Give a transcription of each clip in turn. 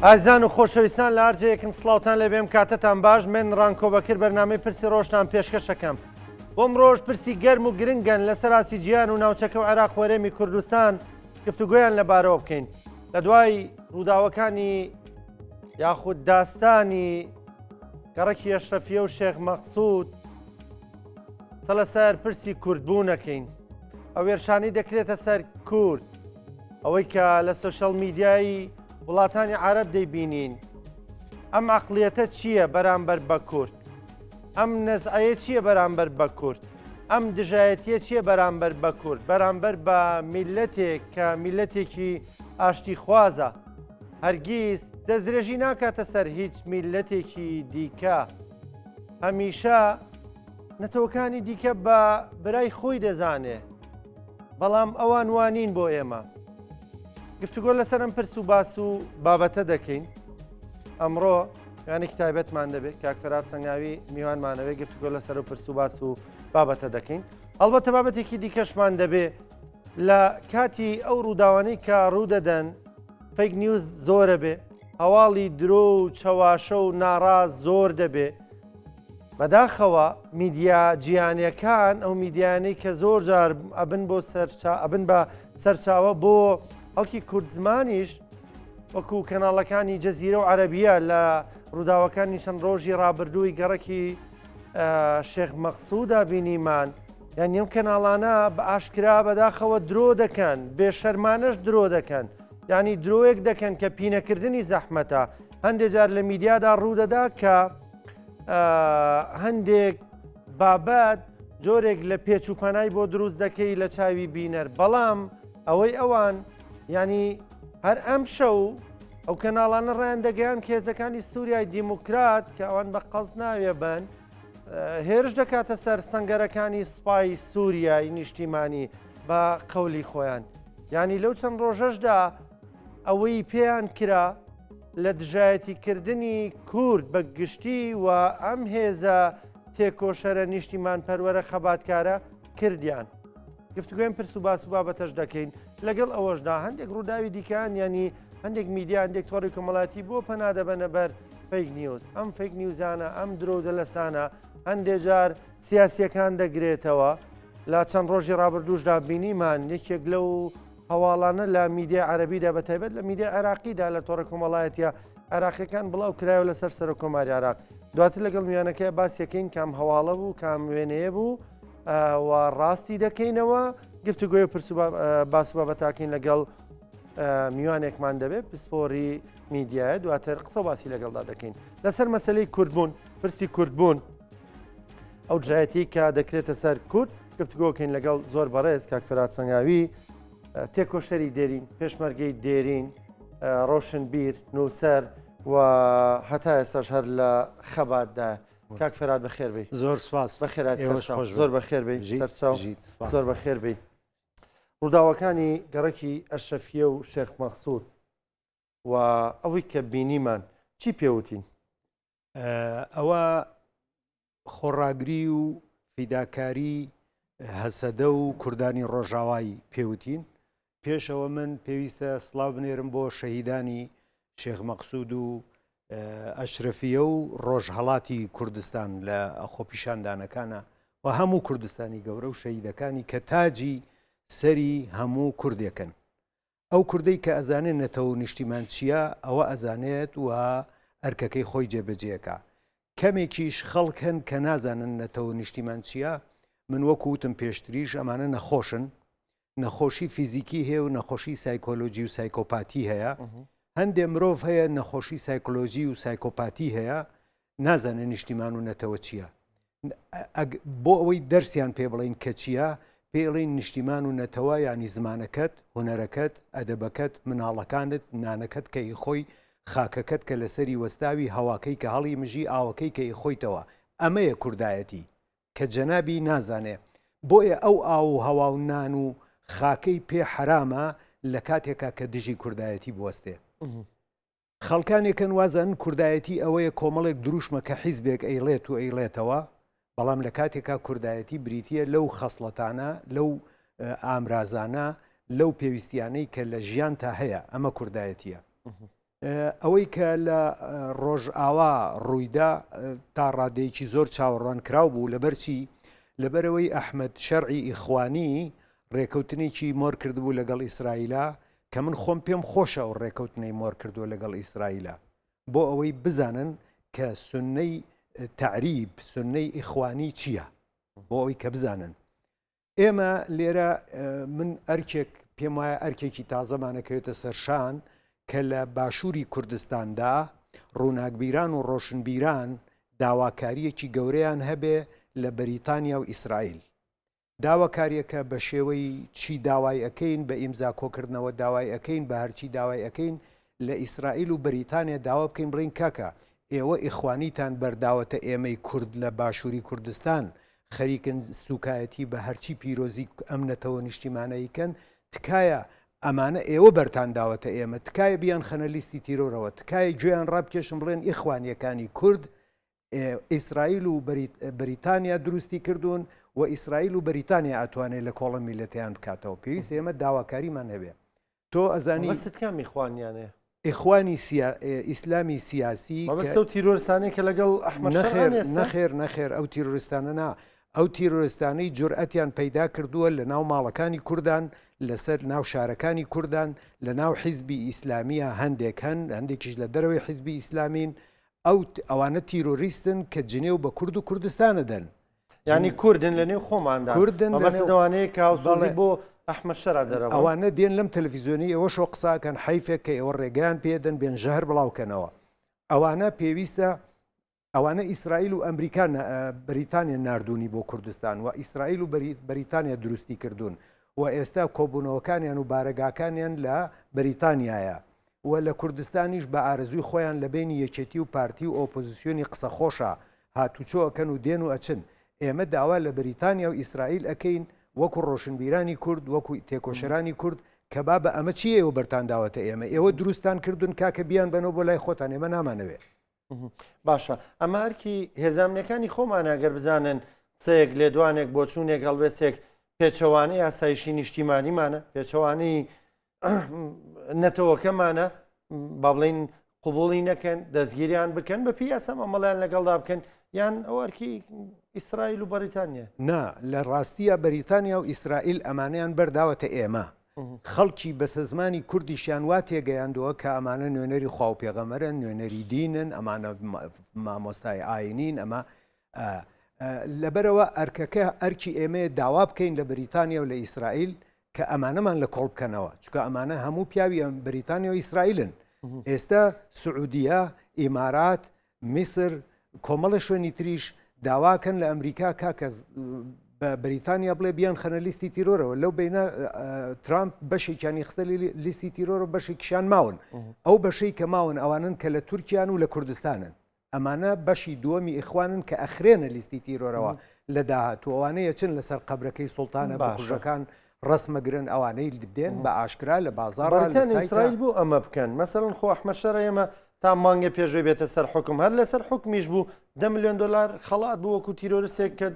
ئازان و خۆشەویستان لە هەرجەیەکن سڵاوتان لە بێم کاتتان باش من ڕانکۆ بەکر بەرنامەی پرسی ڕۆژتان پێشکەشەکەم. بۆم ڕۆژ پرسی گەرم و گرنگن لەسەر ئاسی گیان و ناوچەکە و عێراق وەرێمی کوردستان گفتوگویان لەبارەوە بکەین. لە دوای ڕووداوەکانی یاخود داستانی گەڕەکی ئەشرەفیە و شێخ مەقسوود سەر پرسی کوردبوونەکەین. ئەو وێرشانی دەکرێتە سەر کورد، ئەوەی کە لە سۆشەڵ میدیایی وڵاتانی عەرەب دەیبینین. ئەم عەقڵیەتە چییە بەرامبەر بە کورد؟ ئەم نەزعەیە چییە بەرامبەر بە کورد؟ ئەم دژایەتیە چییە بەرامبەر بە کورد؟ بەرامبەر بە میلەتێک کە میلەتێکی ئاشتی خوازە، هەرگیز دەستدرێژی ناکاتە سەر هیچ میلەتێکی دیکە. هەمیشە نەتەوەکانی دیکە بە برای خۆی دەزانێ، بەڵام ئەوان وانین بۆ ئێمە. گفتوگۆ لەسەر ئەم پرس و باس و بابەتە دەکەین. ئەمڕۆ یانێکی تایبەتمان دەبێت کاک فەرهاد سەنگاوی میوانمانەوێت گفتوگۆ لەسەر و پرس و باس و بابەتە دەکەین. هەڵبەتە بابەتێکی دیکەشمان دەبێت لە کاتی ئەو ڕووداوانەی کە ڕوودەدەن فەیک نیوز زۆرە بێ، هەواڵی درۆ و چەواشە و ناڕاست زۆر دەبێ. بەداخەوە میدیا جیهانیەکان ئەو میدیانەی کە زۆر جار ئەبن بە سەرچاوە بۆ ئەڵکی کورد زمانیش، وەکو کەناڵەکانی جەزیرە و عەرەبیە لە ڕووداوەکانی چەند ڕۆژی ڕابردووی گەڕەکی شێخ مەقسوودا بینیمان، یان ئەم کەناڵانە بە ئاشکرا بەداخەوە درۆ دەکەن، بێشەرمانەش درۆ دەکەن، ینی درۆیەک دەکەن کە پینەکردنی زەحمەتە. هەندێک جار لە میدیادا ڕوودەدا کە هەندێک بابەت جۆرێک لە پێچوپەنای بۆ دروست دەکەی لە چاوی بینەر، بەڵام ئەوەی ئەوان ینی هەر ئەم شەو ئەو کەناڵانە ڕیان دەگەیان کێزەکانی سووریای دیموکرات کە ئەوان بە قەز ناوێ بن هێرش دەکاتە سەر سەنگەرەکانی سوپای سووریای نیشتیمانی بە قەولی خۆیان. ینی لەو چەند ڕۆژەشدا ئەوەی پێیان کرا لە دژایەتیکردنی کورد بە گشتی و ئەم هێزە تێکۆشەرە نیشتیمان پەروەرە خەباتکارە کردیان. گفتوگوێن پرس و باس و بابەتەش دەکەین. لەگەڵ ئەوەشدا هەندێک ڕووداوی دیکەیان ینی هەندێک میدیا هەندێک تۆڕی کۆمەڵاتی بۆ پەنادەبەنە بەر فەیک نیوز. ئەم فەیک نیوزانە ئەم درۆ دەلەسانە هەندێک جار سیاسیەکان دەگرێتەوە. لە چەند ڕۆژی ڕابردووشدا بینیمان یەکێک لەو هەواڵانە لە میدیا عەرەبیدا بەتایبەت لە میدیا عێراقیدا لە تۆڕە کۆمەڵایەتیە عێراقیەکان بڵاو کرایەوە لەسەر سەرۆک کۆماری عێراق. دواتر لەگەڵ میوانەکەی باسیەکەین کام هەواڵە بوو کام وێنەیە بوو و ڕاستی دەکەینەوە. گفتوگۆی پرس و باس و بابەتاکەین لەگەڵ میوانێکمان دەبێت پسپۆری میدیایە، دواتر قسە باسی لەگەڵدا دەکەین لەسەر مەسلەی کوردبوون، پرسی کوردبوون، ئەو دژایەتی کە دەکرێتە سەر کورد. گفتوگۆکەین لەگەڵ زۆر بەڕێز کاک فەرهاد سەنگاوی، تێکۆشەری دێرین، پێشمەرگەی دێرین، ڕۆشنبیر، نووسەر و هەتا ئێستاش هەر لە خەباتدا. کاک فەرهاد بەخێر بێ. زۆر سپاس. زۆر بەخێر بێ، زۆر بەخێر بێ. ڕووداوەکانی گەڕەکی ئەشرەفیە و شێخ مەقسوود و ئەوەی کە بینیمان چی پێوتین؟ ئەوە خۆڕاگری و فیداکاری هەسەدە و کوردانی ڕۆژاوایی پێوتین. پێشەوە من پێویستە سڵاو بنێرم بۆ شەهیدانی شێخ مەقسوود و ئەشرەفیە و ڕۆژهەڵاتی کوردستان لە خۆپیشاندانەکانە و هەموو کوردستانی گەورە و شەهیدەکانی کە تاجی سەری هەموو کوردێکن. ئەو کوردەی کە ئەزانێت نەتەوە نیشتیمان چییە ئەوە ئەزانێت و ئەرکەکەی خۆی جێبەجێکە. کەمێکیش خەڵک هەن کە نازانن نەتەوە نیشتیمان چییە. من وەکو وتم پێشتریش ئەمانە نەخۆشن، نەخۆشی فیزیکی هەیە و نەخۆشی سایکۆلۆژی و سایکۆپاتی هەیە. هەندێک مرۆڤ هەیە نەخۆشی سایکۆلۆژی و سایکۆپاتی هەیە، نازانە نیشتیمان و نەتەوە چییە. بۆ ئەوەی دەرسیان پێ بڵین کە چییە، پێڵین نیشتیمان و نەتەوە ینی زمانەکەت، هونەرەکەت، ئەدەبەکەت، مناڵەکانت، نانەکەت کە خۆی، خاکەکەت کە لەسەری وەستاوی، هەواکەی کە هەڵی مژی، ئاوەکەی کە خۆیتەوە. ئەمەیە کوردایەتی کە جەنابی نازانێ. بۆیە ئەو ئاو و هەوا و نان و خاکەی پێ حرامە لە کاتێکا کە دژی کوردایەتی بوەستێ. خەڵکانێکن وازان کوردایەتی ئەوەیە کۆمەڵێک دروشمە کە حیزبێک ئەیڵێت و ئەیڵێتەوە، بەڵام لە کاتێکا کوردایەتی بریتیە لەو خەسڵەتانە، لەو ئامرازانە، لەو پێویستیانەی کە لە ژیان تا هەیە، ئەمە کوردایەتیە. ئەوەی کە لە ڕۆژئاوا ڕوویدا تا ڕادەیەکی زۆر چاوەڕوان کراو بوو لەبەرچی لەبەرەوەی ئەحمەد شەرعی ئیخوانی ڕێکەوتنێکی مۆر کردبوو لەگەڵ ئیسرائیلە کە من خۆم پێم خۆشە و ڕێکەوتنەی مۆر کردووە لەگەڵ ئیسرائیلە بۆ ئەوەی بزانن کە سنەی تعریب سنەی ئیخوانی چییە بۆ ئەوەی کە بزانن ئێمە لێرە من ئەرکێک پێم وایە ئەرکێکی تازەمانەکەوێتە سەرشان کە لە باشووری کوردستاندا ڕووناکبیران و ڕۆشنبیران داواکاریەکی گەورەیان هەبێ لە بەریتانیا و ئیسرائیل داواکاریەکە بە شێوەی چی داوای ئەەکەین بە ئیمزا کۆکردنەوە داوای ئەەکەین بە هەرچی داوای ئەەکەین لە ئیسرائیل و بەریتانیا داوا بکەین بڵین کاکە ئێوە ئیخوانیتان بەرداوەتە ئێمەی کورد لە باشووری کوردستان خەریکن سوکایەتی بە هەرچی پیرۆزی ئەمنەتەوە نیشتیمانەیەکەن تکایە ئەمانە ئێوە بەرتان داوەتە ئێمە تکایە بیان خەنە لیستی تیرۆرەوە تکایە گوێیان ڕابکێشم بڵێن ئیخوانیەکانی کورد ئیسرائیل و بەریتانیا دروستی کردوون و ئیسرائیل و بەریتانیا ئەتوانێت لە کۆڵە میلەتیان بکاتەوە پێویست ئێمە داواکاریمان هەبێ تۆ ئەزانی کامی خوانیانێ ئیخوانی ئیسلامی سیاسی بەستە و تیرۆرسانەی کە لەگەڵ ئەحمەد نەخێر ئەو تیرۆریستانە نا ئەو تیرۆریستانەی جورئەتیان پەیدا کردووە لە ناو ماڵەکانی کوردان لەسەر ناو شارەکانی کوردان لە ناو حیزبی ئیسلامیە هەندێک هەندێکیش لە دەرەوەی حیزبی ئیسلامین ئەوانە تیرۆریستن کە جنێو بە کورد و کوردستانە دەن ینی کوردن لە نێو خۆماندا کوردن بەسەوانەیە کاوسڵی بۆ ئەحمەد شەرا دەرەوە ئەوانە دێن لەم تەلەڤیزیۆنی ئەوە شۆ قساکەن حیفێک کە ئێوە ڕێگەیان پێدەن بێن ژەهر بڵاوکەنەوە ئەوانە پێویستە ئەوانە ئیسرائیل و ئەمریکا بەریتانیا نردونی بۆ کوردستان و ئیسرائیل و بەریتانیا دروستی کردوون و ئێستا کۆبوونەوەکانیان و بارەگاکانیان لە بەریتانیایە و لە کوردستانیش بە ئارەزوی خۆیان لە بینی یەکێتی و پارتی و ئۆپۆزیسیۆنی قسە خۆشە هاتوچۆەکەن و دێن و ئەچن ئێمە داوا لە بەریتانیا و ئیسرائیل ئەەکەین وەکو ڕۆشنبیرانی کورد وەکو تێکۆشەرانی کورد کە با بە ئەمە چی ئێوە بەرتان داوەتە ئێمە ئێوە دروستان کردوون کاکە بیان بنەوە بۆ لای خۆتان ئێمە نامانەوێت باشە ئەمە هەرکی هێزانامەکانی خۆمان ئەگەر بزانن چەیەک لێدوانێک بۆ چوونێک هەڵوێستێک پێچەوانەی ئاسایشی نیشتیمانیمانە پێچەوانەی نەتەوەکەمانە با بڵین قوبوڵی نەکەن دەستگیریان بکەن بە پیاسەم ئەمەڵیان لەگەڵدا بکەن یان ئەوەرکی ئیسرائیل و بەریتانیا نا لە ڕاستیە بەریتانیا و ئیسرائیل ئەمانیان بەرداوەتە ئێمە خەڵکی بەسە زمانی کوردیشیان وا تێگەیاندەوە کە ئەمانە نوێنەری خوا و پێغەمەرن نوێنەری دینن ئەمانە مامۆستای ئاینین ئەمە لەبەرەوە ئەرکەکە ئەرکی ئێمە داوا بکەین لە بەریتانیا و لە ئیسرائیل کە ئەمانەمان لە کۆڵ بکەنەوە چکە ئەمانە هەموو پیاوی بەریتانیا و ئیسرائیلن ئێستا سعودیە ئیمارات میسر کۆمەڵە شوێنی تریش داواکەن لە ئەمریکا کاکە بە بەریتانیا بڵێ بیان خەنە لیستی تیرۆرەوە لەو بینە ترامپ بەشێکیانی خستە لیستی تیرۆرە بەشێکیشان ماون ئەو بەشەی کە ماون ئەوانن کە لە تورکیان و لە کوردستانن ئەمانە بەشی دووەمی ئیخوانن کە ئەخرێنە لیستی تیرۆرەوە لە داهاتوو ئەوانەیە چن لەسەر قەبرەکەی سوڵتانە بە کوژەکان ڕسمەگرن ئەوانەی بدێن بە ئاشکرا لە بازار ئیسرائیل بوو ئەمە بکەن مەسەڵەن خۆ ئەحمەد شەرا ئێمە تا مانگە پێشوێ بێتە سەر حکم هەر لەسەر حکمیش بوو 10 میلیۆن دلار خەڵات بوو وەکو تیرۆریستێک کە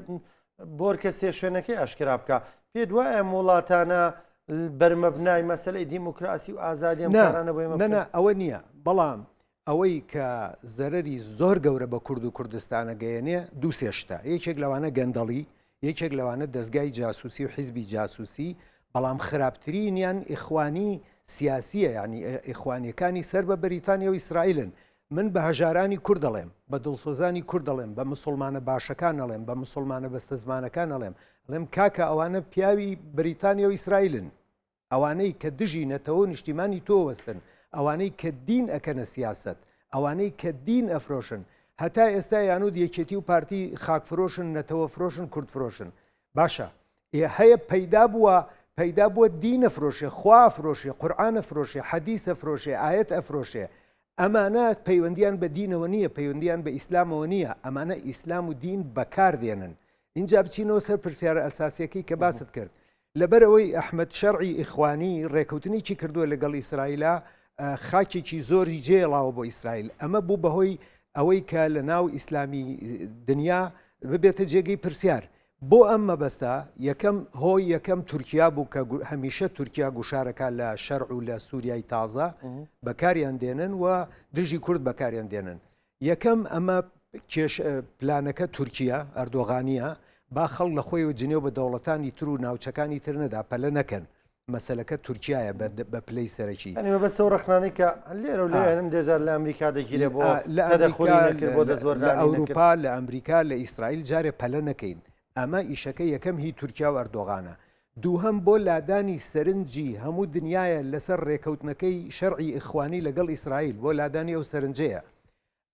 بۆرکە سێ شوێنەکەی ئاشکرا بکە پێ دوایە وڵاتانە بەرمەبنای مەسەلەی دیموکراسی و ئازادی ئەمکارانە بۆ ئێمە نەنا ئەوە نییە بەڵام ئەوەی کە زەرەری زۆر گەورە بە کورد و کوردستانە گەیەنێ دوو سێشتا یەکێک لەوانە گەندەڵی یەکێک لەوانە دەستگای جاسووسی و حیزبی جاسووسی بەڵام خراپترینیان ئیخوانی سیاسیە ینی ئیخوانیەکانی سەر بە بەریتانیا و ئیسرائیلن من بە هەژارانی کورد دەڵێم بە دڵسۆزانی کورد دەڵێم بە مسلمانە باشەکان ئەڵێم بە مسلمانە بەستە زمانەکان ئەڵێم ئەڵێم کاکە ئەوانە پیاوی بەریتانیا و ئیسرائیلن ئەوانەی کە دژی نەتەوە نیشتیمانی تۆ وەستن ئەوانەی کە دین ئەکەنە سیاست ئەوانەی کە دین ئەفرۆشن هەتا ئێستا یانود یەکێتی و پارتی خاکفرۆشن نەتەوە فرۆشن کورد فرۆشن باشە هەیە پەیدا بووە دینە فرۆشێ خوا فرۆشێ قورئانە فرۆشێ حەدیثە فرۆشێ ئاەت ئەفرۆشێ ئەمانە پەیوەندیان بە دینەوە نییە پەیوەندیان بە ئیسلامەوە نییە ئەمانە ئیسلام و دین بەکاردێنن اینجا بچینەوە سەر پرسیارە ئەساسیەکەی کە باست کرد لەبەرەوەی ئەحمەد شەرعی ئیخوانی ڕێکەوتنیی کردووە لەگەڵ ئیسرائیلە خاکێکی زۆری جێڵاوە بۆ ئیسرائیل ئەمە بوو بەهۆی ئەوەی کە لە ناو ئیسلامی دنیا ببێتە جێگەی پرسیار بۆ ئەم مەبەستە یەکەم هۆی یەکەم تورکیا بوو کە هەمیشە تورکیا گوشارەکە لە شەرع و لە سووریای تازە بەکاریان دێنن و دژی کورد بەکاریان دێنن. یەکەم ئەمە پلانەکە تورکیا ئەردۆغانیە با خەڵ لە خۆی و جنێو بە دەوڵەتانی تر و ناوچەکانی تر نەدا پەلە نەکەن. مەسلەکە تورکایە بە پلەی سەرەکی ئەنیمە بەسە و ڕخنانی کە لێرە و لێنم دێزار لە ئەمریکا دەگیرێ بۆ بۆ دەزوەر لە ئەوروپا لە ئەمریکا لە ئیسرائیل جارێ پەلە نەکەین. ئەمە ئیشەکە یەکەم هی تورکیا و ئەردۆغانە. دووهەم بۆ لادانی سەرنجی هەموو دنیاە لەسەر ڕێکەوتنەکەی شەرعی ئیخوانی لەگەڵ ئیسرائیل بۆ لادانی ئەو سەرنجەیە.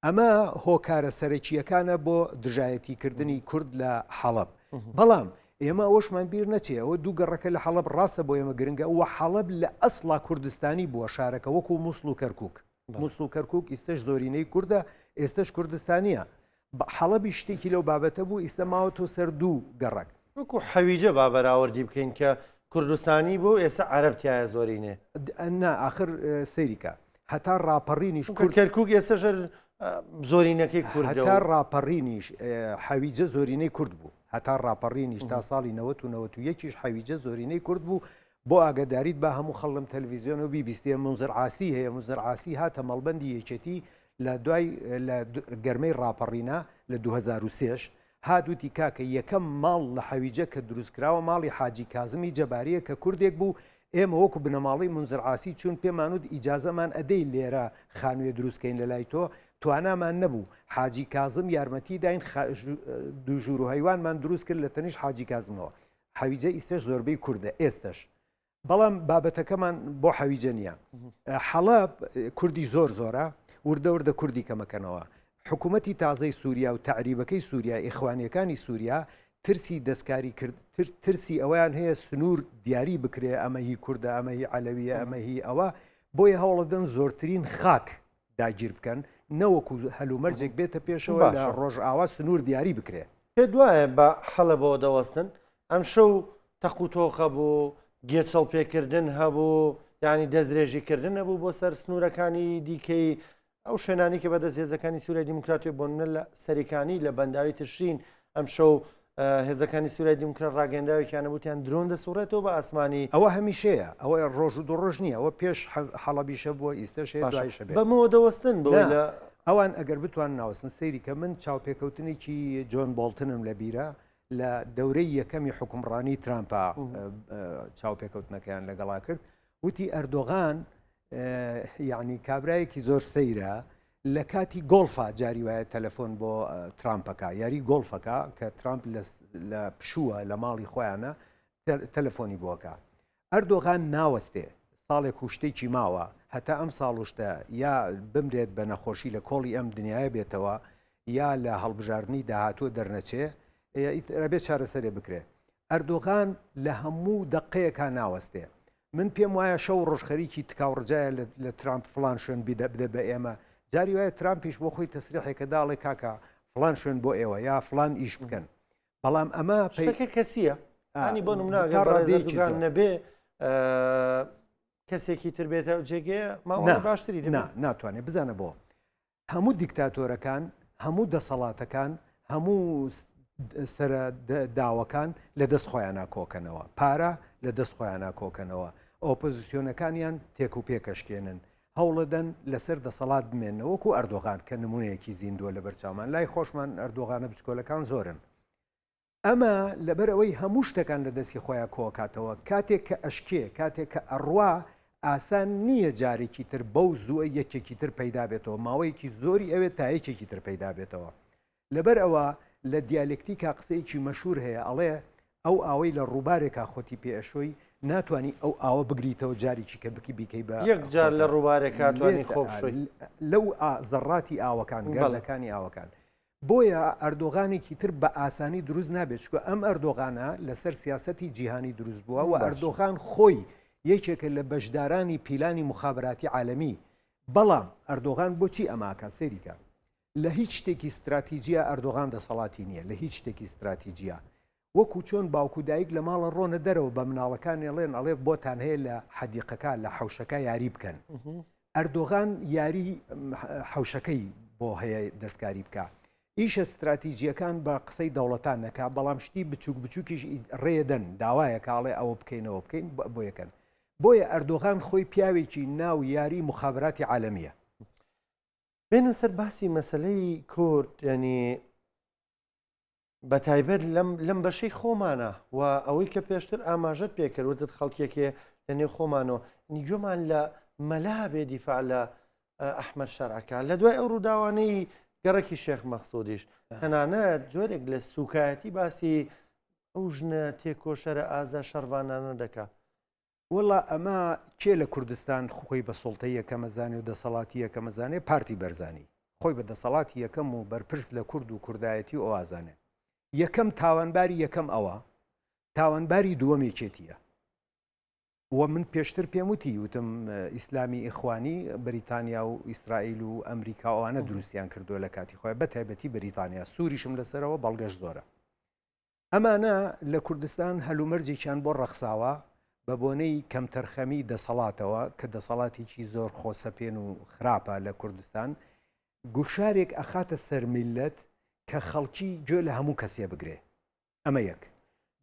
ئەمە هۆکارە سەرەکیەکانە بۆ دژایەتیکردنی کورد لە حەڵەب. بەڵام ئێمە ئەوشمان بیر نەچێ ئەوە دوو گەڕەکە لە حەڵەب ڕاستە بۆ ئێمە گرنگە و حەڵەب لە ئەسڵا کوردستانی بووە شارەکە وەکو مووسڵ و کەرکک. مووسڵ و کەرکک ئێستش زۆرینەی کووردە ئێستش کوردستانیە. حەڵەبی شتێکی لەو بابەتە بوو ئیستا ماوەتۆ سەر دوو گەڕک وەکو حەویجە با بەراوردی بکەین کە کوردستانی بوو ئێستا عەرەبتیایە زۆرینێ نا آخر سەیریکە هەتا ڕاپەڕینیش کەرکک ئێستاش زۆرینەکەی کورد هەتا ڕاپەڕینیش حەویجە زۆرینەی کورد بوو هەتا ڕاپەڕینیش تا ساڵی 1991 حەویجە زۆرینەی کورد بوو بۆ ئاگداریت بە هەموو خەڵم تەلەڤیزیۆن و بیبیستێ منزر عاسی هەیە منزر عاسی هاتە مەڵبەندی یەکێتی لە دوای لە گەرمەی ڕاپەڕینە لە 2023 هادووتی کاکە یەکەم ماڵ لە حەویجە کە دروستکراوە ماڵی حاجی کازمی جەباریە کە کوردێک بوو ئێمە وەکو بنەماڵی منزر عاسی چون پێمانوت ئیجازەمان ئەدەی لێرە خانوێ دروستکەین لە لای تۆ توانامان نەبوو حاجی کازم یارمەتی داین دوژور و هەیوانمان دروست کرد لە تەنیش حاجی کازمەوە حەویجە ئیستش زۆربەی کووردە ئێستش بەڵام بابەتەکەمان بۆ حەویجە نییە حەڵەب کوردی زۆر زۆرە وردە وردە کوردی کەمەکەنەوە حکوومەتی تازەی سووریا و تعریبەکەی سووریا ئیخوانیەکانی سووریا ترسی دەستکاری کرد ترسی ئەویان هەیە سنوور دیاری بکرێ ئەمە هی کووردە ئەمە هی عەلەویە ئەمە هی ئەوە بۆیە هەوڵەدەن زۆرترین خاک داگیر بکەن نەوەکو هەلومەرجێک بێتە پێشەوە لە ڕۆژئاوا سنوور دیاری بکرێ پێ دوایە بە حەڵەبەوە دەوەستن ئەم شەو تەق و تۆخە بوو گێچەڵ پێکردن هەبوو ینی دەستدرێژیکردن هەبوو بۆ سەر سنوورەکانی دیکەی ئەو شوێنانی کە بەدەست هێزەکانی سوورای دیموکراتی بۆ منە لە سەریکانی لە بەنداوی تشرین ئەم شەو هێزەکانی سوورای دیموکرات ڕاگەنداویان بوتیان درۆن دەسوڕێتەوە بە ئاسمانی ئەوە هەمیشەیە ئەوە ڕۆژ و دوڕۆژ نییە ئەوە پێش حەڵەبیشە بووە ئیستەش بەمەوە دەوەستن بۆی لە ئەوان ئەگەر بتوان ناوەستن سەیری کە من چاوپێکەوتنێکی جۆن بۆڵتنم لە بیرە لە دەورەی یەکەمی حکومڕانی ترامپە چاوپێکەوتنەکەیان لەگەڵا کرد وتی ئەردۆغان یعنی کابرایەکی زۆر سەیرە لە کاتی گۆڵفا جاری وایە تەلەفۆن بۆ ترامپەکە یاری گۆڵفەکە کە ترامپ لە پشووە لە ماڵی خۆیانە تەلەفۆنی بۆکە ئەردۆغان ناوەستێ ساڵێک شتێکی ماوە هەتا ئەم ساڵوشتە یا بمرێت بە نەخۆشی لە کۆڵی ئەم دنیاە بێتەوە یا لە هەڵبژاردننی داهاتوە دەرنەچێ ڕەبێت چارەسەرێ بکرێ ئەردۆغان لە هەموو دقەیەکە ناوەستێ من پێم وایە شەو ڕۆژخەریکی تکاوڕجایە لە ترامپ فلان شوێن بدە بە ئێمە جاری وایە ترامپیش بۆ خۆی تەسریحێکە داڵێ کاکە فلان شوێن بۆ ئێوە یا فلان ئیش بکەن بەڵام ئەمە پێکە کەسیە ئەنی بۆ نموناگەڕێزیان نەبێ کەسێکی تر بێتە جێگەیە ماوە باشتری ناتوانێت بزانە بۆ هەموو دیکتاتۆرەکان هەموو دەسەڵاتەکان هەموو سرە داوەکان لە دەست خۆیانە کۆکەنەوە پارە لە دەست خۆیانە کۆکەنەوە ئۆپۆزیسیۆنەکانیان تێک و پێکەشکێنن هەوڵەدەن لەسەر دەسەڵات بمێنەوەکو ئەردۆغان کە نمونەیەکی زیندووە لە بەرچاومان لای خۆشمان ئەردۆغانە بچکۆلەکان زۆرن ئەمە لەبەر ئەوەی هەموو شتەکان لە دەستی خۆیان کۆکاتەوە کاتێک کە ئەشکێ کاتێک کە ئەڕوا ئاسان نییە جارێکی تر بەو زووە یەکێکی تر پەیدا بێتەوە ماوەیەکی زۆری ئەوێت تا یەکێکی تر پەیدا بێتەوە لەبەر ئەوە لە دیالکتیکا قسەیەکی مەشهور هەیە ئەڵێ ئەو ئاوەی لە ڕووبارێکا خۆتی پێشۆی ناتوانانی ئەو ئاوە بگریتەوە جارێکی کە بکی بیکەی بە یەک جار لە ڕووبارێک کاتوانی خۆشوی لەو زەڕاتی ئاوەکان گەڵەکانی ئاوەکان بۆیە ئەردۆغانێکی تر بە ئاسانی دروست نابێت چکە ئەم ئەردۆغانە لەسەر سیاسەتی جیهانی دروست بووە و ئەردۆغان خۆی یەکێکە لە بەشدارانی پیلانی مخابراتی عالەمی بەڵام ئەردۆغان بۆچی ئەماکە سەریکە لە هیچ شتێکی استراتیجیە ئەردۆغان دەسەڵاتی نییە لە هیچ شتێکی استراتیجیە وەکو چۆن باوکو دایک لە ماڵە ڕۆنە دەرەوە بە مناڵەکان ئێڵێن ئەڵێ بۆتان هەیە لە حەدیقەکە لە حەوشەکە یاری بکەن ئەردۆغان یاری حەوشەکەی بۆ هەیە دەستکاری بکە ئیشە استراتیژیەکان بە قسەی دەوڵەتان نەکا بەڵام شتی بچووک بچووکیش ڕێدەن داوایە کاڵێ ئەوە بکەینەوە بکەین بۆ یەکەن بۆیە ئەردۆغان خۆی پیاوێکی ناو یاری مخابراتی عالەمیە. بێنە سەر باسی مەسلەی کورد ینی بە تایبەت لەم بەشەی خۆمانە و ئەوەی کە پێشتر ئاماژەت پێکردوتت خەڵکێکێ لە نێو خۆمانەوە نیگوێمان لە مەلا بێ دیفاع لە ئەحمەد شەرعەکە لە دوای ئەو ڕووداوانەی گەڕێکی شێخ مەخسوودیش تەنانەت جۆرێک لە سوکایەتی باسی ئەو ژنە تێکۆشەرە ئازا شەڕوانانە دەکا. وڵا ئەمە کێ لە کوردستان خۆی بە سڵتەی یەکەمەزانێ و دەسەڵاتی یەکەمەزانێ پارتی بەرزانی خۆی بە دەسەڵاتی یەکەم و بەرپرس لە کورد و کوردایەتی و ئازانێ یەکەم تاوانباری یەکەم ئەوە تاوانباری دووەمێکێتیە وە من پێشتر پێم وتم ئیسلامی ئیخوانی بریتانیا و ئیسرائیل و ئەمریکا ئەوانە دروستیان کردووە لە کاتی خۆی بە تایبەتی بریتانیا سووریشم لەسەرەوە بەڵگەش زۆرە ئەمانە لە کوردستان هەلومەرجێکیان بۆ ڕەخساوە بە بۆنەی کەمتەرخەمی دەسەڵاتەوە کە دەسەڵاتێکی زۆر خۆسەپێن و خراپە لە کوردستان گوشارێک ئەخاتە سەرمیلەت کە خەڵکی گوێ لە هەموو کەسێ بگرێ ئەمە یەک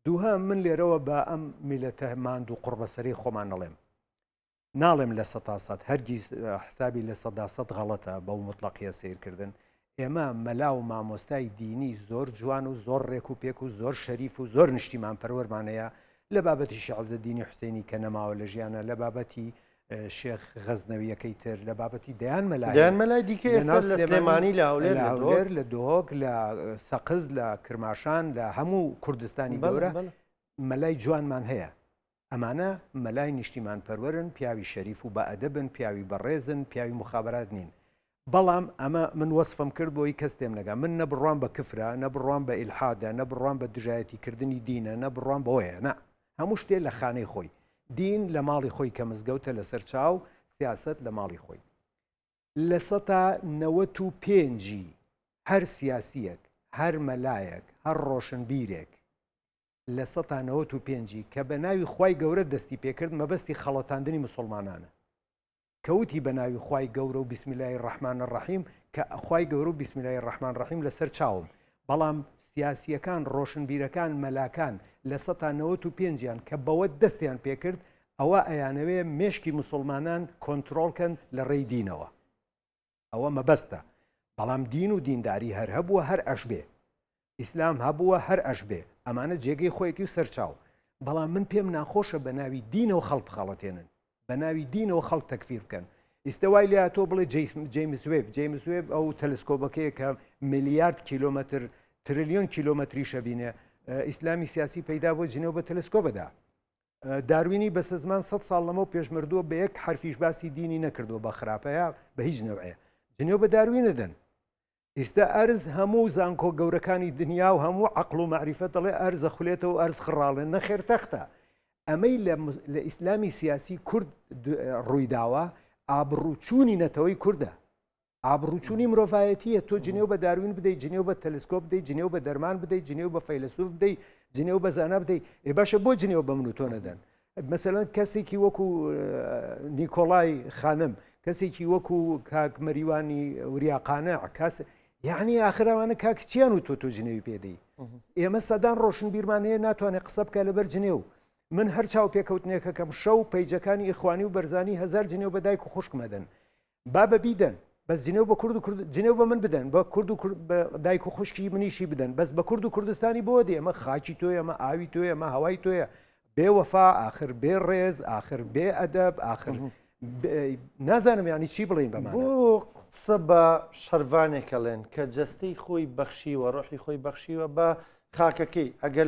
دووها من لێرەوە بە ئەم میلەتە ماند و قوڕبەسەری خۆمان نەڵێم ناڵێم لە 100% هەرگیز حسابی لە 100% غەڵەتە بەو مطلقیە سیرکردن ئێمە مەلا و مامۆستای دینی زۆر جوان و زۆر ڕێک و پێک و زۆر شەریف و زۆر نیشتیمان پەروەرمانەیە لە بابەتی شعزەدینی حوسێنی کە نەماوە لە ژیانە لە بابەتی شێخ غەزنەویەکەی تر لە بابەتی دەیان مەلای دیکە لە سلێمانی لە هەولێر لە دۆک لە سەقز لە کرماشان لە هەموو کوردستانی گەورە مەلای جوانمان هەیە ئەمانە مەلای نیشتیمان پەروەرن پیاوی شەریف و بەئەدەبن پیاوی بەڕێزن پیاوی مخابرات نین بەڵام ئەمە من وەسفم کرد بۆی کەس تێم نەگا من نەبڕوان بە کفرە نەبڕوان بە ئیلحادە نەبڕوان بە دژایەتیکردنی دینە نەبڕوان بەوەیە نە هەموو شتێ لە خانەی خۆی دین لە ماڵی خۆی کە مزگەوتە لەسەر چاو سیاست لە ماڵی خۆی لە 195 هەر سیاسیەک هەر مەلایەک هەر ڕۆشنبیرێک لە 195 کە بە ناوی خوای گەورە دەستی پێکرد مەبەستی خەڵەتاندنی مسلمانانە کەوتی بە ناوی خوای گەورە و بسم الله الرحمن الرحیم کە خوای گەورە و بسم الله الرحمن الرحیم لەسەر چاوم بەڵام سیاسیەکان ڕۆشنبیرەکان مەلاکان لە 195یان کە بەوە دەستیان پێکرد ئەوە ئەیانەوێ مێشکی مسلمانان کۆنتترۆلکەن لە ڕێی دینەوە ئەوە مەبەستە بەڵام دین و دینداری هەر هەبووە هەر ئەش بێ ئیسلام هەبووە هەر ئەش بێ ئەمانە جێگەی خۆیەتی و سەرچاو بەڵام من پێم ناخۆشە بە ناوی دینەوە خەڵک بخەڵەتێنن بە ناوی دینەوە خەڵک تەکفیر بکەن ئیستەوای لە تۆ بڵێ جیمس وێب ئەو تەلسکۆبەکەیە کە میلیارد کیلۆمەتر تریلیۆن کیلۆمەتری شەبینێ ئیسلامی سیاسی پەیدا بۆ جنێو بە تەلسکۆبەدا داروینی بەسە زمان 100 ساڵ لەمەوە پێشمردووە بە یەک حرفیش باسی دینی نەکردووە بە خراپەیە بە هیچ نەوەیە جنێو بە داروینەدەن ئێستا ئەرز هەموو زانکۆ گەورەکانی دنیا و هەموو عەقڵ و معریفەت دەڵێ ئەرزە خولێتەوە و ئەرز خڕاڵێن نەخێر تەختە ئەمەی لە ئیسلامی سیاسی کورد ڕوویداوە ئابڕووچوونی نەتەوەی کووردە ئابڕووچوونی مرۆڤایەتیە تۆ جنێو بە داروین بدەیت جنێو بە تەلسکۆپ بدەیت جنێو بە دەرمان بدەیت جنێو بە فەیلسوف بدەیت جنێو بە زانا بدەیت ێ باشە بۆ جنێو بە من و تۆ نەدەن مەسەلەن کەسێکی وەکو نیکۆڵای خانم کەسێکی وەکو کاک مەریوانی وریاقانە کاس یعنی ئاخرەوانە کاکچیان و تۆ جنێوی پێدەی ئێمە سەدان ڕۆشنبیرمان هەیە ناتوانێت قسە بکە لەبەر جنێو من هەر چاو پێکەوتنێکەکەم شەو پەیجەکانی ئیخوانی و بەرزانی هزار جنێو بە دایک و خوشکمەدەن با بە بیدەن بەس جنێو بە کورد و جنێو بە من بدەن بە کورد و دایک و خوشکی منیشی بدەن بەس بە کورد و کوردستانی بۆ دێ ئەمە خاکی تۆی ئەمە ئاوی تۆی ئەمە هەوای تۆیە بێ وەفا ئاخر بێ ڕێز ئاخر بێ ئەدەب ئاخر نازانم یانی چی بڵین بەمان بۆ قسە بە شەروانێکەڵێن کە جەستەی خۆی بەخشیوە ڕۆحی خۆی بەخشیوە بە خاکەکەی ئەگەر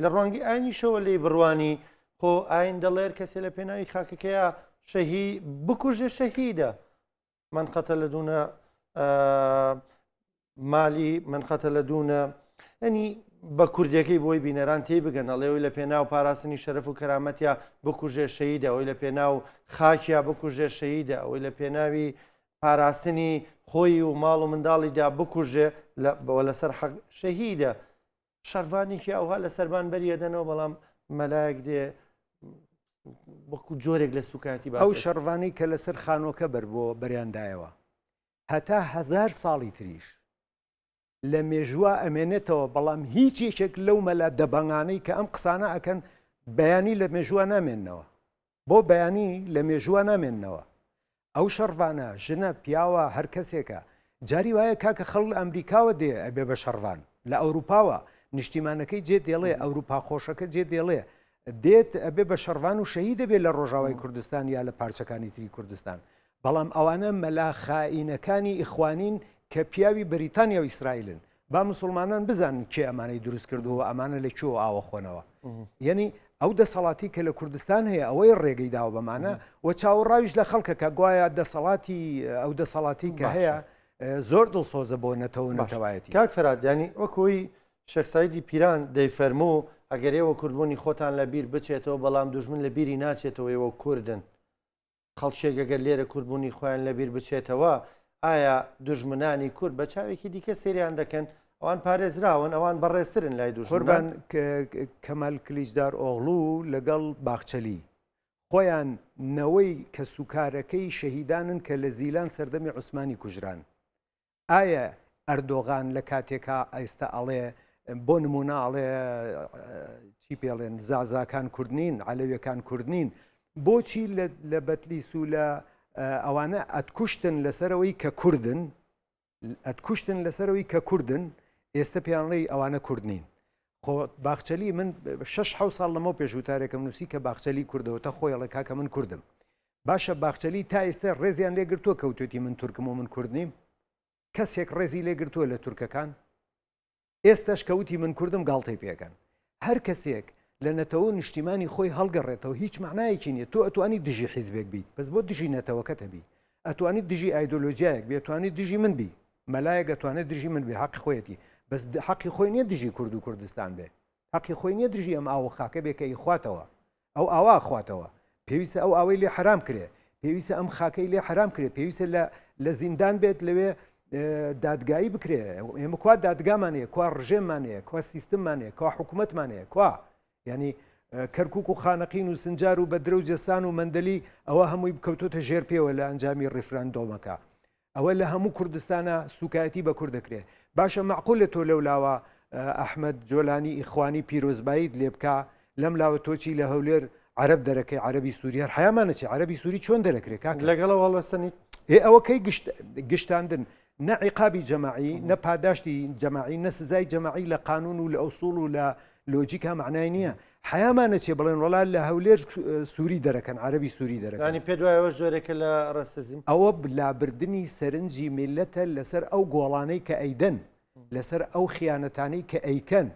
لە ڕوانگی ئاینیشەوە لێ بڕوانی خۆ ئاین دەڵێر کەسێ لە پێناوی خاکەکەیە شەهی بکوژێ شەهیدە من خەتە لە دوونە مالی من خەتە لە دوونە ئەنی بە کوردەکەی بۆی بینەران تێ بگەن ئەڵێەوەی لە پێناو پاراستنی شەرەف و کەرامەتیا بکوژێ شەهیدە ئەوەی لە پێناو خاکیا بکوژێ شەهیدە ئەوەی لە پێناوی پاراستنی خۆی و ماڵ و منداڵیدا بکوژێ بەوە لەسەر شەهیدە شەروانێکی ئەوها لە سەربان بەریەدەنەوە بەڵام مەلایەک دێ وەکو جۆرێک لە سوکاتی ئەو شەڕوانەی کە لەسەر خانۆکە بەر بۆ بەریاندایەوە هەتا 1000 ساڵی تریش لە مێژووە ئەمێنێتەوە بەڵام هیچ یەکێک لەو مەلا دەبەنگانەی کە ئەم قسانە ئەکەن بەیانی لە مێژووە نامێننەوە بۆ بەیانی لە مێژووە نامێننەوە ئەو شەڕوانە ژنە پیاوە هەر کەسێکە جاری وایە کاکە خەڵ ئەمریکاوە دێ ئەبێ بە شەڕوان لە ئەوروپاوە نیشتیمانەکەی جێ دێڵێ ئەوروپا خۆشەکە جێ دێڵێ دێت ئەبێ بە شەڕوان و شەهید دەبێت لە ڕۆژاوای کوردستان یا لە پارچەکانی تری کوردستان بەڵام ئەوانە مەلا خائینەکانی ئیخوانین کە پیاوی بەریتانیا و ئیسرائیلن با مسلمانان بزانن کێ ئەمانەی دروست کردووە ئەمانە لە کوێ ئاوە خۆنەوە یعنی ئەو دەسەڵاتی کە لە کوردستان هەیە ئەوەی ڕێگەی داوە بەمانە و چاوەڕاویش لە خەڵکە کە گوایە دەسەڵاتی ئەو دەسەڵاتی کە هەیە زۆر دڵسۆزە بۆ نەتەوە نەتەوایەتی کاک فراد ینی وەکوی شەخسایدی پیران دەیفەرموو ئەگەر ئێوە کوردبوونی خۆتان لە بیر بچێتەوە بەڵام دوژمن لە بیری ناچێتەوە ئێوە کوردن خەڵکێک ئەگەر لێرە کوردبوونی خۆیان لە بیر بچێتەوە ئایا دوژمنانی کورد بە چاوێکی دیکە سریان دەکەن ئەوان پارێزراون ئەوان بەڕێسترن لای قوربان کەمال کلیجدار ئۆغڵو لەگەڵ باخچەلی خۆیان نەوەی کە سوکارەکەی شەهیدانن کە لە زیلان سەردەمی عوسمانی کوژران ئایا ئەردۆغان لە کاتێکا ئێستا ئەڵێ بۆ نمونە ئەڵێ چی پێڵێن زازاکان کوردنین عەلەویەکان کوردنین بۆچی لە بەتلیس و لە ئەوانە ئەتکوشتن لەسەرەوەی کە کوردن ئەتکوشتن لەسەرەوەی کە کوردن ئێستا پێیانڵی ئەوانە کوردنین خۆ باخچەلی من 6 ساڵ لەمە پێشوتارێکم نووسی کە باخچەلی کوردەوە تا خۆیڵە کاکە من کوردم باشە باخچەلی تا ئێستا ڕێزیان لێگرتووە کەوتێتی من تورکم و من کوردنیم کەسێک ڕێزی لێگرتووە لە تورکەکان ئێستاش کەوتی من کوردم گاڵتەی پێکەن هەر کەسێک لە نەتەوە نیشتیمانی خۆی هەڵگەڕێتەوە هیچ معنایەکی نییە تۆ ئەتوانی دژی حیزبێک بیت بەس بۆ دژی نەتەوەکەتە بی ئەتوانی دژی ئایدۆلۆژیایەک بێتوانی دژی من بی مەلایەک ئەتوانێت دژی من بێ حەقی خۆیەتی بەس حەقی خۆی نییە دژی کورد و کوردستان بێ حەقی خۆی نییە دژی ئەم ئاوە خاکە بێ کە ئیخواتەوە ئەو ئاوا خواتەوە پێویستە ئەو ئاوەی لێ حرام کرێ پێویستە ئەم خاکەی لێ حرام کرێ پێویستە لە زیندان بێت لەوێ دادگایی بکرێ ئێمە کوا دادگامانەیە کوا ڕژێمانەیە کوا سیستممانەیە کوا حکوومەتمانەیە کوا ینی کەرکک و خانەقین و سنجار و بەدرە و جەسان و مەندەلی ئەوە هەمووی بکەوتۆتە ژێر پێوە لە ئەنجامی ڕیفرەندۆمەکە ئەوە لە هەموو کوردستانە سوکایەتی بە کوور دەکرێت باشە معقول لە تۆ لەولاوە ئەحمەد جۆلانی ئیخوانی پیرۆزباییت لێ بکە لەم لاوە تۆچی لە هەولێر عەرەب دەرەکەی عەرەبی سووری هەر حیامانەچی عەرەبی سووری چۆن دەرەکرێت کاک لەگەڵەوە هەڵەسەنیت ئەوە کەی گشتاندن نە عیقابی جەماعی نە پاداشتی جەماعی نە سزای جەماعی لە قانون و لە ئوسوڵ و لە لۆجیکا معنای نییە حیامانەچێ بڵێن وڵات لە هەولێر سووری دەرەکەن عەرەبی سووری دەرەکەن ینی پێ دوایەوە جۆرێکە لە ڕەسەزیم ئەوە بلابردنی سەرنجی میلەتە لەسەر ئەو گۆڵانەی کە ئەیدەن لەسەر ئەو خیانەتانەی کە ئەیکەن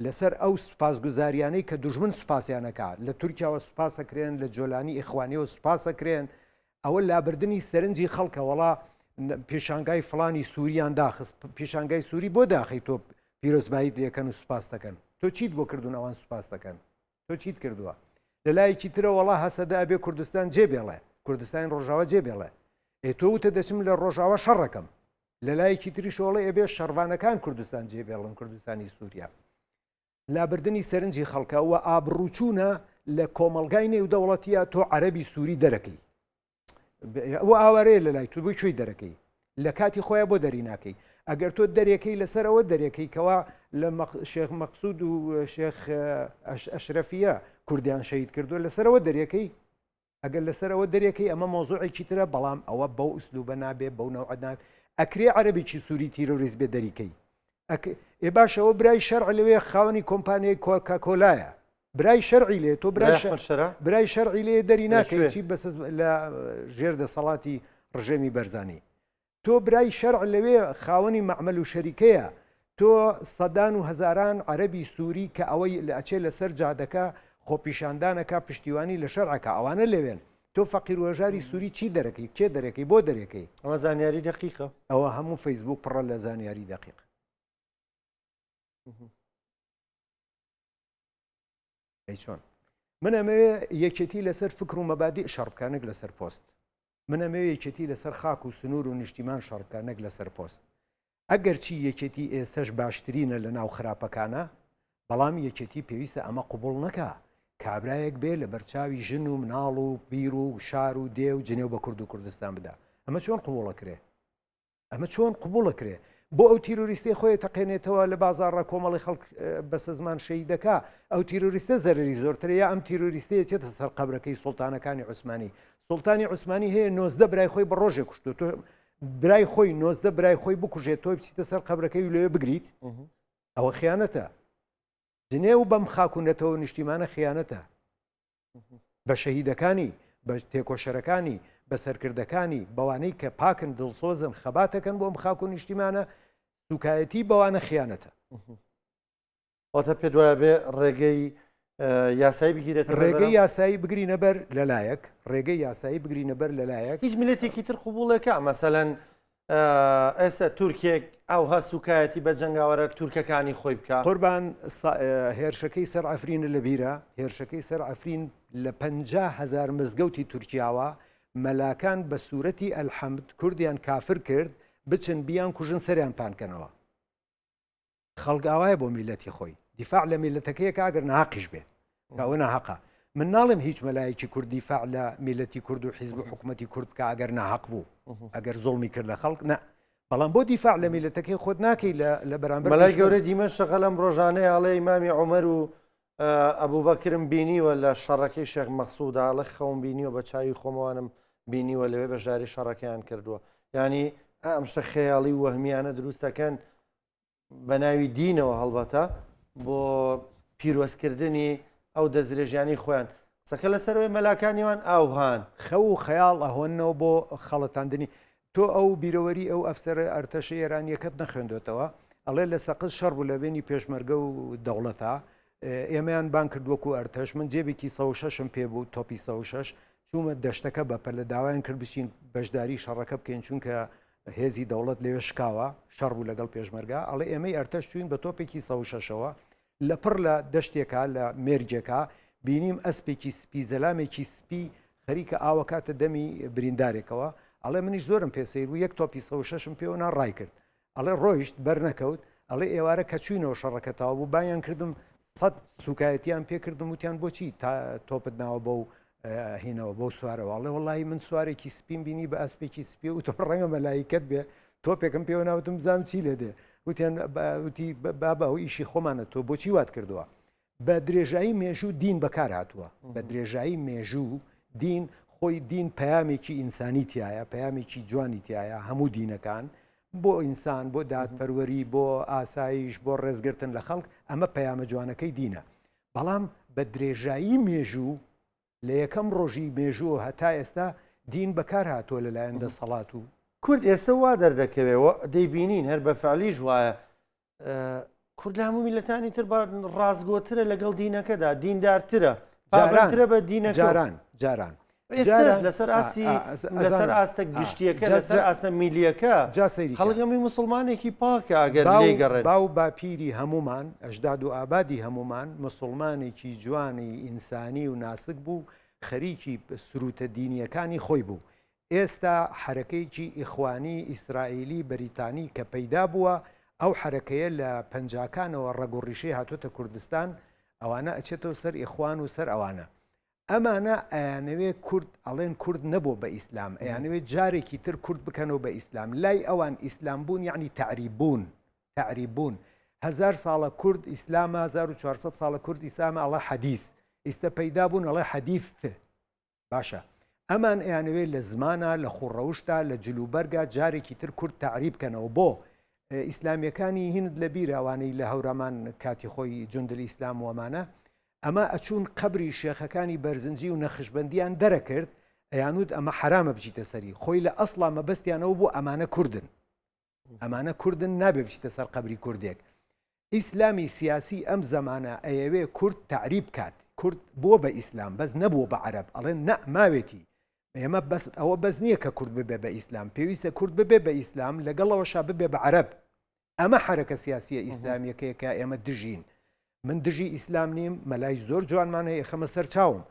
لەسەر ئەو سوپاسگوزاریانەی کە دوژمن سوپاسیانەکە لە تورکیاوە سوپاسەکرێن لە جۆلانی ئیخوانیەوە سوپاسەکرێن ئەوە لابردنی سەرنجی خەڵکە وڵا پێشانگای فلانی سووریان داخست پێشانگای سووری بۆ داخی تۆ پیرۆزبایی دەکەن و سوپاس دەکەن تۆ چیت بۆ کردوون ئەوان سوپاس دەکەن تۆ چیت کردووە لە لایەکی ترە وڵا هەسەدا ئەبێ کوردستان جێبێڵێ کوردستانی ڕۆژاوە جێبێڵێ تۆ وتە دەچم لە ڕۆژاوە شەڕەکەم لە لایەکی تریشۆڵی ئەبێ شەڕوانەکان کوردستان جێبێڵن کوردستانی سووریا لابردنی سەرنجی خەڵکە و ئابڕووچوونە لە کۆمەلگای نێودەوڵەتیە تۆ عەرەبی سووری دەرەکەی ئەوە ئاوارەیە لە لای تو بۆی کوێی دەرەکەی لە کاتی خۆیان بۆ دەری ناکەی ئەگەر تۆ دەرێکەی لەسەرەوە دەرێکەی کەوا لە شێخ مەقسوود و شێخ ئەشرەفیە کوردیان شەهید کردووە لەسەرەوە دەرێکەی ئەگەر لەسەرەوە دەرێکەی ئەمە مۆزوعێکی ترە بەڵام ئەوە بەو ئوسلوبە نابێ بەو نەوعەت ئەکرێ عەرەبێکی سووری تیرۆریست بێ دەریکەی ئێ باشەوە برای شەرع لەوێ خاوەنی کۆمپانیای کۆکاکۆلایە برای شەرعی لێ تۆ برای شەرعی لێ دەری ناکەی بەس لە ژێر دەسەڵاتی ڕژێمی بەرزانی تۆ برای شەرع لەوێ خاوەنی مەعمەل و شەریکەیە تۆ سەدان و هەزاران عەرەبی سووری کە ئەوەی ئەچێ لەسەر جادەکە خۆپیشاندانەکە پشتیوانی لە شەرعەکە ئەوانە لەوێن تۆ فەقیر وەژاری سووری چی دەرەکەی کێ دەرەکەی بۆ دەرەکەی ئەمە زانیاری دقیقە ئەوە هەموو فەیسبوک پڕە لە زانیاری دقیق چۆن من ئەمەوێ یەکێتی لەسەر فکر و مەبادی شەڕبکانێک لەسەر پۆست من ئەمەوێ یەکێتی لەسەر خاک و سنوور و نیشتیمان شەڕبکانێک لەسەر پۆست ئەگەر چی یەکێتی ئێستش باشترینە لە ناو خراپەکانە بەڵام یەکێتی پێویستە ئەمە قوبوڵ نەکە کابرایەک بێ لە بەرچاوی ژن و مناڵ و بیر و شار و دێ و جنێو بە کورد و کوردستان بدا ئەمە چۆن قوبوڵەکرێ ئەمە چۆن قوبوڵەکرێ بۆ ئەو تیرۆریستی خۆی تەقێنێتەوە لە بازارڕە کۆمەڵی خەڵک بەسە زمان شەی دەکا ئەو تیرۆریستە زەرری زۆرترە یا ئەم تیرۆریستەیە چێتە سەر قەبرەکەی سوڵتانەکانی عوسمانی سوڵتانی عوسمانی هەیە 90 برای خۆی بە ڕۆژێک کوشتو تۆ برای خۆی 90 برای خۆی بکوژێت تۆی بچیتە سەر قەبرەکەی و لێوێ بگریت ئەوە خیانەتە جنێ و بەم خاکوونەتەوە نیشتیمانە خیانەتە بە شەهیدەکانی بە تێکۆشەرەکانی بە سەرکردەکانی بەوانەی کە پاکن دڵسۆزن خەباتەکەن بۆم خاک و نیشتیمانە سوکایەتی بەوانە خیانەتە ئەوتە پێ دوایە بێ ڕێگەی یاسایی بگیرێت ڕێگەی یاسایی بگرینە بەر لەلایەک ڕێگەی یاسایی بگرینە بەر لەلایەک هیچ ملەتێکی تر قوبوڵێکە مەسەلەن ئێستا تورکێک ئەو هە سوکایەتی بە جەنگاوەرە تورکەکانی خۆی بکە قوربان هێرشەکەی سەر ئەفرینە لە بیرە هێرشەکەی سەر ئەفرین لە 50,000 مزگەوتی تورکیاوە مەلاکان بە سوورەتی ئەلحەمد کوردیان کافر کرد بچن بیان کوژن سەریان پانکەنەوە خەڵگاوایە بۆ میلەتی خۆی دیفاع لە میلەتەکەیە ئەگەر ناقیش بێت کەەوە ناحەقە من ناڵێم هیچ مەلایەکی کورد دیفاع لە میلەتی کورد و حیزب و حکوومەتی کورد کە ئەگەر ناحەق بوو ئەگەر زۆڵمی کرد لە خەڵک نه بەڵام بۆ دیفاع لە میلەتەکەی خۆت ناکەی لە بەرامبەر مەلای گەورەی دیمەشق لەم ڕۆژانەیە ئاڵێ ئیمامی عومەر و ئەبوو بەکرم بینیوە لە شەڕەکەی شێخ مەقسوودا ئاڵە خەوم بینیوە بە چاوی خۆمەوانم بینیوە لەوێ بەژاری شەڕەکەیان کردووە ینی ئەم شتە خەیاڵی وەهمیانە دروستەکەن بە ناوی دینەوە هەڵبەتە بۆ پیرۆزکردنی ئەو دەستدرێژیانی خۆیان قسەکە لەسەرەوەی مەلاکانیوان ئاوهان خەو و خەیاڵ ئەهۆنەوە بۆ خەڵەتاندنی تۆ ئەو بیرەوەری ئەو ئەفسەرە ئەرتەشە ئێرانیەکەت نەخوێندوێتەوە ئەڵێ لە سەقز شەڕ بوو لە بینی پێشمەرگە و دەوڵەتە ئێمەیان بان کردووەکو ئەرتەش من جێبێکی 6م پێ بوو تۆپی 6 چوومە دەشتەکە بەپە لە داوایان کرد بچین بەشداری شەڕەکە بکەین چونکە هێزی دەوڵەت لێوێ شکاوە شەڕ بوو لەگەڵ پێشمەرگا ئەڵێ ئێمەی ئەرتەش چوین بە تۆپێکی 6ەوە لە پڕ لە دەشتێکە لە مێرجێکە بینیم ئەسپێکی سپی زەلامێکی سپی خەریکە ئاوەکاتە دەمی بریندارێکەوە ئەڵێ منیش زۆرم پێسەیر و یەک تۆپی 6م پێوە ناڕای کرد ئەڵێ ڕۆیشت بەر نەکەوت ئەڵێ ئێوارە کە چوینەوە شەڕەکەتەوە بوو بایان کردم 100 سوکایەتیان پێکردم وتیان بۆچی تا تۆپت ناوە بەو هینەوە بەو سوارەوە ئەڵێ وڵی من سوارێکی سپیم بینی بە ئەسپێکی سپی و تۆ ڕەنگە مەلایکت بێ تۆپێکم پێوە ناوتم بزانم چی لێ دێ وتیان وتی بابا ئەو ئیشی خۆمانە تۆ بۆچی وات کردووە بە درێژایی مێژوو دین بەکار هاتووە بە درێژایی مێژوو دین خۆی دین پەیامێکی ئینسانی تایە پەیامێکی جوانی تایە هەموو دینەکان بۆ ئینسان بۆ دادپەروەری بۆ ئاسایش بۆ ڕێزگرتن لە خەڵک ئەمە پەیامە جوانەکەی دینە بەڵام بە درێژایی مێژوو لە یەکەم ڕۆژی مێژوو هەتا ئێستا دین بەکار هاتووە لەلایەن دەسەڵات و کورد ئێستا وا دەردەکەوێەوە دەیبینین هەر بە فعلیش وایە کورد لە هەموو میلەتانی تر ڕازگۆترە لەگەڵ دینەکەدا دیندارترە پابەترە بە دینەکە جاران لەسەر ئاسی لەسەر ئاستە گشتیەکە لەسەر ئاستە میلیەکە خەڵگەمی مسلمانێکی پاکە ئەگەر لێگەڕێت باو باپیری هەمومان ئەژداد و ئابادی هەمومان مسلمانێکی جوانی ئینسانی و ناسک بوو خەریکی سروتە دینیەکانی خۆی بوو ئێستا حرەکەیکی ئیخوانی ئیسرائیلی بەریتانی کە پەیدا بووە ئەو حرەکەیە لە پەنجاکانەوە ڕەگوڕیشەی هاتوۆتە کوردستان ئەوانە ئەچێتەوە سەر ئیخوان و سەر ئەوانە ئەمانە ئەیانەوێ کورد ئەڵێن کورد نەبوو بە ئیسلام ئەیانەوێت جارێکی تر کورد بکەنەوە بە ئیسلام لای ئەوان ئیسلام بوون یعنی تعریبون 1000 ساڵە کورد ئیسلامە 1400 ساڵە کورد ئیسلامە ئەڵە حەدیث ئیستا پەیدا بوون ئەڵێ حەدیث باشە ئەمان ئەیانەوێت لە زمانە لە خوڕەوشتا لە جلوبەرگا جارێکی تر کورد تعریب بکەنەوە بۆ ئیسلامیەکانی هیند لە بیرراوانەی لە هەورامان کاتی خۆی جوندل ئیسلام وەمانە ئەمە ئەچوون قبری شێخەکانی بەرزنجی و نەخشبندیان دەرەکرد ئەیانود ئەمە حرامە بچیتە سەری خۆی لە ئەسڵا مەبەستیانەوە بۆ ئەمانە کوردن نابێ بچیتە سەر قبری کوردێک ئیسلامی سیاسی ئەم زەمانە ئەیەوێ کورد تعریب کات کورد بۆ بە ئیسلام بەس نەبووە بە عەرەب ئەڵێن نە ماوێتی ئێمە بەس ئەوە بەس نییە کە کورد ببێ بە ئیسلام پێویستە کورد ببێ بە ئیسلام لەگەڵەوەشا ببێ بە عەرەب ئەمە حرەکە سیاسیە ئیسلامیەکەیەکە ئێمە دژین من دژی ئیسلام نیم مەلای زۆر جوانمان هەیە خەمە سەر چاوم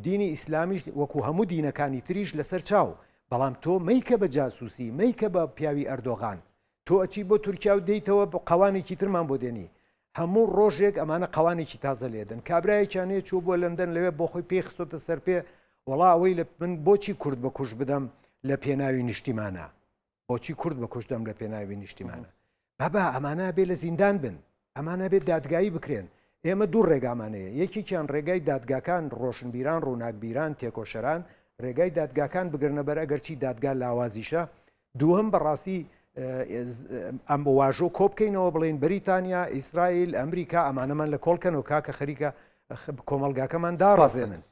دینی ئیسلامیش وەکو هەموو دینەکانی تریش لەسەر چاو بەڵام تۆ مەیکە بە جاسووسی مەیکە بە پیاوی ئەردۆغان تۆ ئەچی بۆ تورکیا و دەیتەوە بە قەوانێکی ترمان بۆ دێنی هەموو ڕۆژێک ئەمانە قەوانێکی تازە لێدن کابرایەکیانەیە چوو بۆ لەندەن لەوێ بۆ خۆی پێی خستۆتە سەر پێ وەڵا ئەوەی لە من بۆچی کورد بە کوش بدەم لە پێناوی نیشتیمانە بۆچی کورد بە کوشدەم لە پێناوی نیشتیمانە بابا ئەمانە بێ لە زیندان بن ئەمانە بێت دادگایی بکرێن ئێمە دوو ڕێگامانەیە یەکێکیان ڕێگای دادگاکان ڕۆشنبیران ڕووناکبیران تێکۆشەران ڕێگای دادگاکان بگرنە بەر ئەگەرچی دادگا لاوازیشە دووهم بەڕاستی ئەم واژۆ کۆبکەینەوە بڵێن بریتانیا ئیسرائیل ئەمریکا ئەمانەمان لە کۆڵکەنەوە کاکە خەریکە کۆمەلگاکەمان داڕازێنن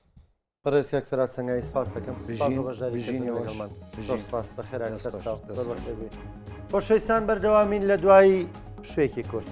بەڕێزیاک فرا سەنگایی سپاس دەکەم بژینەوەش. بەخێرا خۆشەویستان بەردەوامین لە دوایی شوێکی کورد.